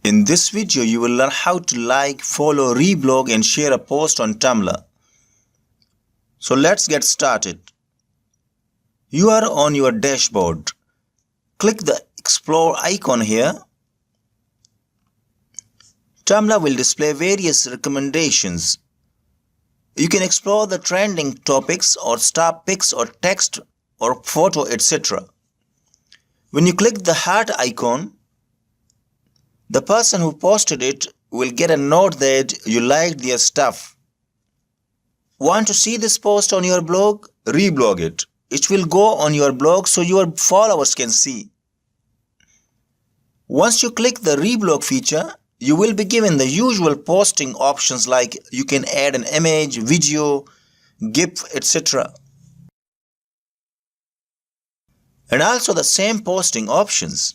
In this video, you will learn how to like, follow, reblog and share a post on Tumblr. So let's get started. You are on your dashboard. Click the Explore icon here. Tumblr will display various recommendations. You can explore the trending topics or star pics or text or photo, etc. When you click the heart icon, the person who posted it will get a note that you liked their stuff. Want to see this post on your blog? Reblog it. It will go on your blog so your followers can see. Once you click the reblog feature, you will be given the usual posting options like you can add an image, video, GIF, etc. And also the same posting options.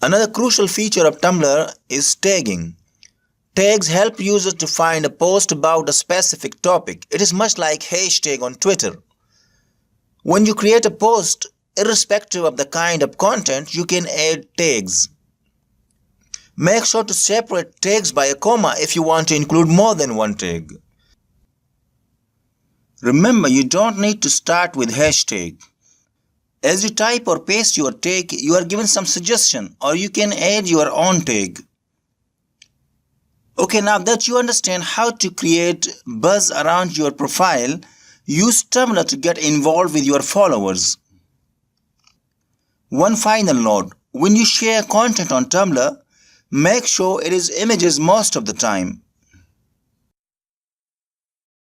Another crucial feature of Tumblr is tagging. Tags help users to find a post about a specific topic. It is much like hashtag on Twitter. When you create a post, irrespective of the kind of content, you can add tags. Make sure to separate tags by a comma if you want to include more than one tag. Remember, you don't need to start with hashtag. As you type or paste your tag, you are given some suggestion, or you can add your own tag. Okay, now that you understand how to create buzz around your profile, use Tumblr to get involved with your followers. One final note, when you share content on Tumblr, make sure it is images most of the time.